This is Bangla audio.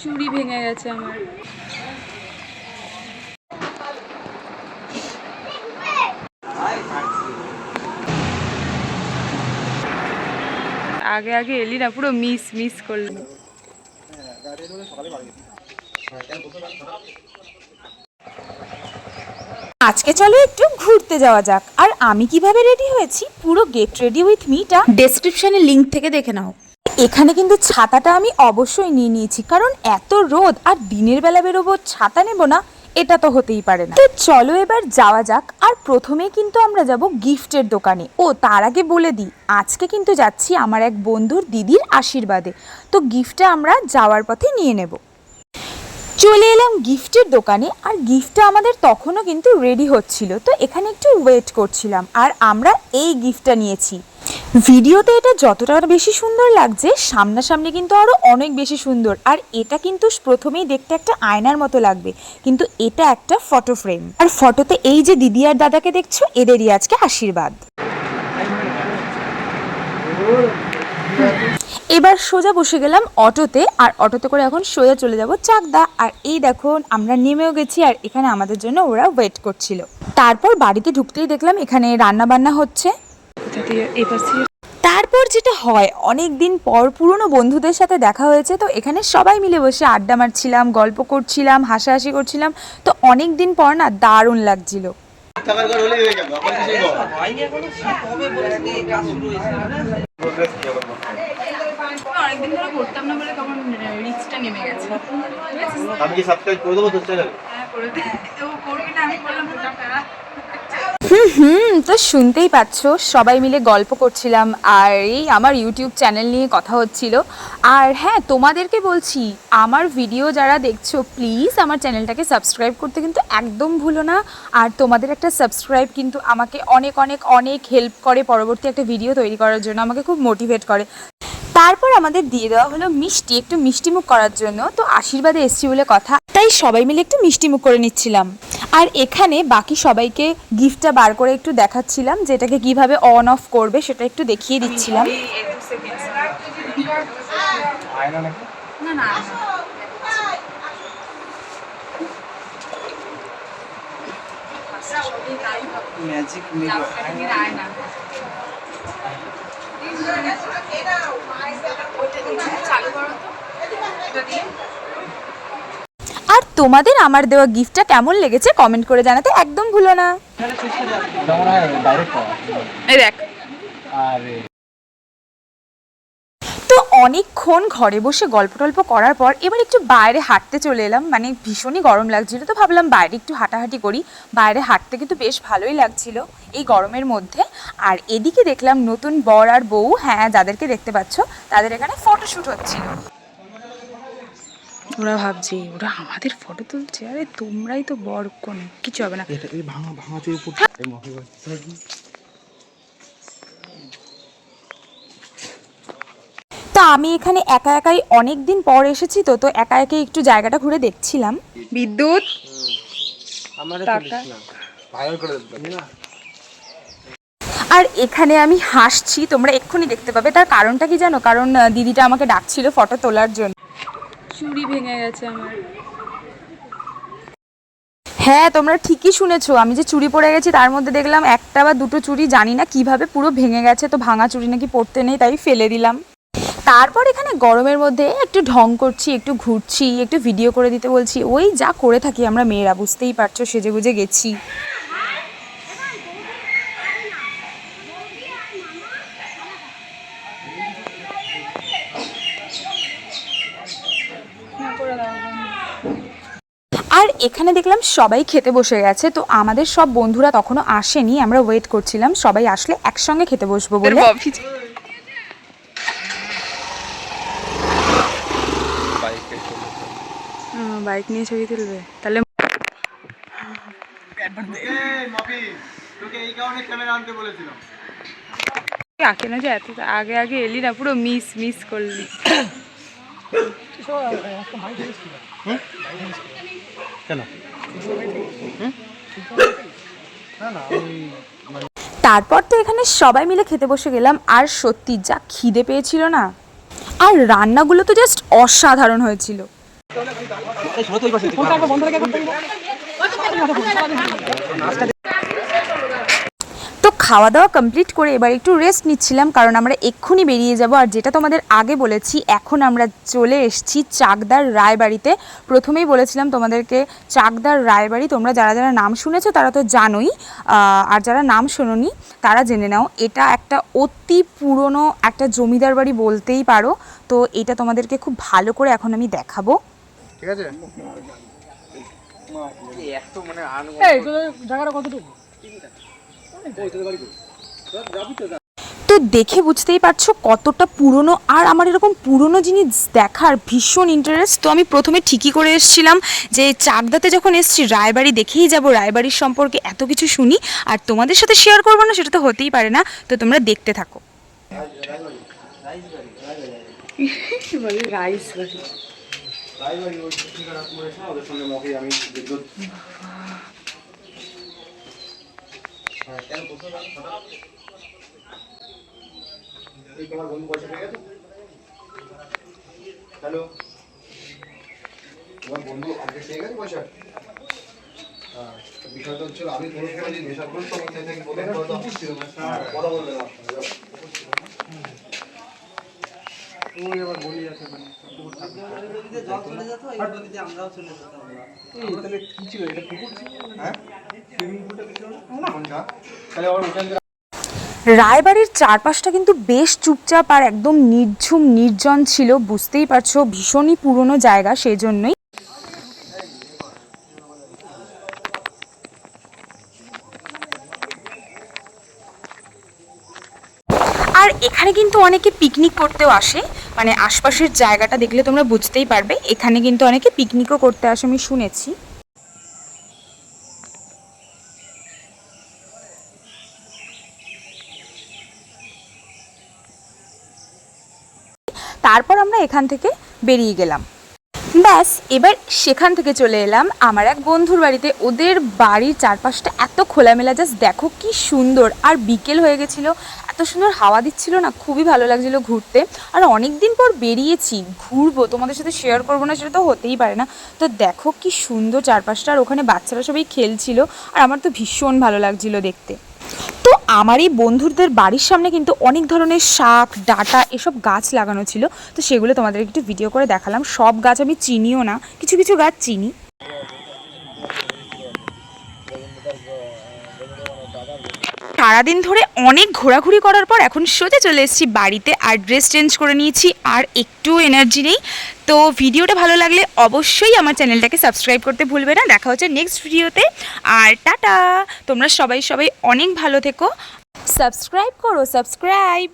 চুড়ি ভেঙে গেছে আমার। আগে আগে এলি না, পুরো মিস করলি। আজকে চলো একটু ঘুরতে যাওয়া যাক। আর আমি কিভাবে রেডি হয়েছি পুরো গেট রেডি উইথ মিটা ডেসক্রিপশনে লিংক থেকে দেখে নাও। এখানে কিন্তু ছাতাটা আমি অবশ্যই নিয়ে নিয়েছি, কারণ এত রোদ আর দিনের বেলা বেরোবো ছাতা নেব না, এটা তো হতেই পারে না। তো চলো এবার যাওয়া যাক। আর প্রথমেই কিন্তু আমরা যাব গিফটের দোকানে। ও তার আগে বলে দিই, আজকে কিন্তু যাচ্ছি আমার এক বন্ধুর দিদির আশীর্বাদে, তো গিফটটা আমরা যাওয়ার পথে নিয়ে নেব। চলে এলাম গিফটের দোকানে, আর গিফটটা আমাদের তখনও কিন্তু রেডি হচ্ছিল, তো এখানে একটু ওয়েট করছিলাম। আর আমরা এই গিফটটা নিয়েছি। ভিডিওতে এটা যতটা বেশি সুন্দর লাগছে, সামনাসামনি কিন্তু আরও অনেক বেশি সুন্দর। আর এটা কিন্তু প্রথমেই দেখতে একটা আয়নার মতো লাগবে, কিন্তু এটা একটা ফটো ফ্রেম। আর ফটোতে এই যে দিদি আর দাদাকে দেখছো, এদেরই আজকে আশীর্বাদ। এবার সোজা বসে গেলাম অটোতে, আর অটোতে করে এখন সোজা চলে যাব চাকদা। আর এই দেখো আমরা নেমেও গেছি, আর এখানে আমাদের জন্য ওরা ওয়েট করছিল। তারপর বাড়িতে ঢুকতেই দেখলাম এখানে রান্না বান্না হচ্ছে। তারপর যেটা হয়, অনেক দিন পর পুরনো বন্ধুদের সাথে দেখা হয়েছে, তো এখানে সবাই মিলে বসে আড্ডা মারছিলাম, গল্প করছিলাম, হাসাহাসি করছিলাম। তো অনেক দিন পর না দারুণ লাগছিল। অনেকদিন ধরে করতাম না বলে তখন রিচটা নেমে গেছে। আমি কি সাবস্ক্রাইব করে দেবো তোর চ্যানেল? হ্যাঁ করে দে। তো করবি না, আমি বললাম তো টাকা। তো শুনতেই পাচ্ছ সবাই মিলে গল্প করছিলাম, আর এই আমার ইউটিউব চ্যানেল নিয়ে কথা হচ্ছিল। আর হ্যাঁ, তোমাদেরকে বলছি, আমার ভিডিও যারা দেখছো প্লিজ আমার চ্যানেলটাকে সাবস্ক্রাইব করতে কিন্তু একদম ভুলো না। আর তোমাদের একটা সাবস্ক্রাইব কিন্তু আমাকে অনেক অনেক অনেক হেল্প করে, পরবর্তী একটা ভিডিও তৈরি করার জন্য আমাকে খুব মোটিভেট করে। তারপর আমাদের দিয়ে দেওয়া হলো মিষ্টি, একটু মিষ্টিমুখ করার জন্য। তো আশীর্বাদে এসছি বলে কথা, তাই সবাই মিলে একটু মিষ্টিমুখ করে নিচ্ছিলাম। আর এখানে বাকি সবাইকে গিফটটা বার করে একটু দেখাচ্ছিলাম, যেটাকে কিভাবে অন অফ করবে সেটা একটু দেখিয়ে দিচ্ছিলাম। না না ম্যাজিক আয়না চালু করো তো দিয়ে। আর তোমাদের আমার দেওয়া গিফটটা কেমন লেগেছে কমেন্ট করে জানাতে একদম ভুলো না। এই দেখ। তো অনেকক্ষণ ঘরে বসে গল্প টল্প করার পর এবার একটু বাইরে হাঁটতে চলে এলাম। মানে ভীষণই গরম লাগছিল, তো ভাবলাম বাইরে একটু হাঁটাহাঁটি করি। বাইরে হাঁটতে কিন্তু বেশ ভালোই লাগছিল এই গরমের মধ্যে। আর এদিকে দেখলাম নতুন বর আর বউ, হ্যাঁ যাদেরকে দেখতে পাচ্ছ, তাদের এখানে ফটোশ্যুট হচ্ছিল। ওরা ভাবছে ওরা আমাদের ফটো তুলছে, আরে তোমরাই তো বর কোন, কিছু হবে না। এটা এই ভাঙা ভাঙা চুরি পুট তো আমি এখানে একা একাই অনেক দিন পর এসেছি, তো তো একা একাই একটু জায়গাটা ঘুরে দেখছিলাম। বিদ্যুৎ আর এখানে আমি হাসছি, তোমরা এক্ষুনি দেখতে পাবে। তার কারণটা কি জানো? কারণ দিদিটা আমাকে ডাকছিল ফটো তোলার জন্য। চুড়ি ভেঙে গেছে আমার। হ্যাঁ তোমরা ঠিকই শুনেছো, আমি যে চুড়ি পরে গেছি তার মধ্যে দেখলাম একটা বা দুটো চুড়ি জানি না কিভাবে পুরো ভেঙে গেছে। তো ভাঙা চুড়ি নাকি পরতে নেই, তাই ফেলে দিলাম। তারপর এখানে গরমের মধ্যে একটু ঢং করছি, একটু ঘুরছি, একটু ভিডিও করে দিতে বলছি, ওই যা করে থাকি আমরা মেয়েরা, বুঝতেই পারছো, সেজে গুজে গেছি। আর এখানে দেখলাম সবাই খেতে বসে গেছে, তো আমাদের সব বন্ধুরা তখনও আসেনি, আমরা ওয়েট করছিলাম সবাই আসলে একসঙ্গে খেতে বসবো বলে। বাইক নিয়ে ছবি তুলবে তাহলে। আগে না যে এত আগে আগে এলি না, পুরো মিস করলি। কেন? তারপর তো এখানে সবাই মিলে খেতে বসে গেলাম। আর সত্যি যা খিদে পেয়েছিল না, আর রান্নাগুলো তো জাস্ট অসাধারণ হয়েছিল। তো খাওয়া দাওয়া কমপ্লিট করে এবার একটু রেস্ট নিচ্ছিলাম, কারণ আমরা এক্ষুনি বেরিয়ে যাব। আর যেটা তোমাদের আগে বলেছি, এখন আমরা চলে এসেছি চাকদার রায়বাড়িতে। প্রথমেই বলেছিলাম তোমাদেরকে চাকদার রায়বাড়ি, তোমরা যারা যারা নাম শুনেছো তারা তো জানোই, আর যারা নাম শোনোনি তারা জেনে নাও। এটা একটা অতি পুরনো একটা জমিদার বাড়ি বলতেই পারো। তো এটা তোমাদেরকে খুব ভালো করে এখন আমি দেখাবো। ঠিক আছে তো দেখে বুঝতেই পারছো কতটা পুরনো, আর আমার এরকম পুরনো জিনিস দেখার ভীষণ ইন্টারেস্ট। তো আমি প্রথমে ঠিকই করে এসেছিলাম যে চাকদাতে যখন এসেছি রায়বাড়ি দেখেই যাব, রায়বাড়ির সম্পর্কে এত কিছু শুনি আর তোমাদের সাথে শেয়ার করবো না সেটা তো হতেই পারে না। তো তোমরা দেখতে থাকো। রাইস তোমার বন্ধু পয়সা পেয়ে গেছে। হ্যালো, তোমার বন্ধু আজকে পেয়ে গেছে পয়সা। বিষয়টা হচ্ছে আমি কোনো সময় যে নেশা করি তো আমাকে থেকে বলে কথা বলবে না। ওই আবার বলি আছে মানে জল চলে যেত, এই নদীতে আমরাও চলে যেতাম। তাহলে কি ছিল এটা, পুকুর ছিল? হ্যাঁ, সুইমিং পুলটা ছিল না কোনটা? তাহলে আবার ওখান রায়বাড়ির চারপাশটা কিন্তু বেশ চুপচাপ আর একদম নির্ঝুম নির্জন ছিল, বুঝতেই পারছো ভীষণই পুরনো জায়গা সেই জন্যই। আর এখানে কিন্তু অনেকে পিকনিক করতেও আসে, মানে আশপাশের জায়গাটা দেখলে তোমরা বুঝতেই পারবে এখানে কিন্তু অনেকে পিকনিকও করতে আসে, আমি শুনেছি। তারপর আমরা এখান থেকে বেরিয়ে গেলাম। ব্যাস, এবার সেখান থেকে চলে এলাম আমার এক বন্ধুর বাড়িতে। ওদের বাড়ির চারপাশটা এত খোলামেলা, জাস্ট দেখো কি সুন্দর। আর বিকেল হয়ে গেছিলো, এত সুন্দর হাওয়া দিচ্ছিল না, খুবই ভালো লাগছিলো ঘুরতে। আর অনেক দিন পর বেরিয়েছি, ঘুরবো, তোমাদের সাথে শেয়ার করবো না সেটা তো হতেই পারে না। তো দেখো কি সুন্দর চারপাশটা, আর ওখানে বাচ্চারা সবাই খেলছিল, আর আমার তো ভীষণ ভালো লাগছিলো দেখতে। তো আমার এই বন্ধুদের বাড়ির সামনে কিন্তু অনেক ধরনের শাক, ডাঁটা এসব গাছ লাগানো ছিল। তো সেগুলো তোমাদের একটু ভিডিও করে দেখালাম। সব গাছ আমি চিনিও না, কিছু কিছু গাছ চিনি। সারাদিন ধরে অনেক ঘোরাঘুরি করার পর এখন সোজা চলে এসেছি বাড়িতে, আর ড্রেস চেঞ্জ করে নিয়েছি, আর একটু এনার্জি নেই। তো ভিডিওটা ভালো লাগলে অবশ্যই আমার চ্যানেলটাকে সাবস্ক্রাইব করতে ভুলবে না। দেখা হচ্ছে নেক্সট ভিডিওতে, আর টাটা। তোমরা সবাই অনেক ভালো থেকো। সাবস্ক্রাইব করো, সাবস্ক্রাইব।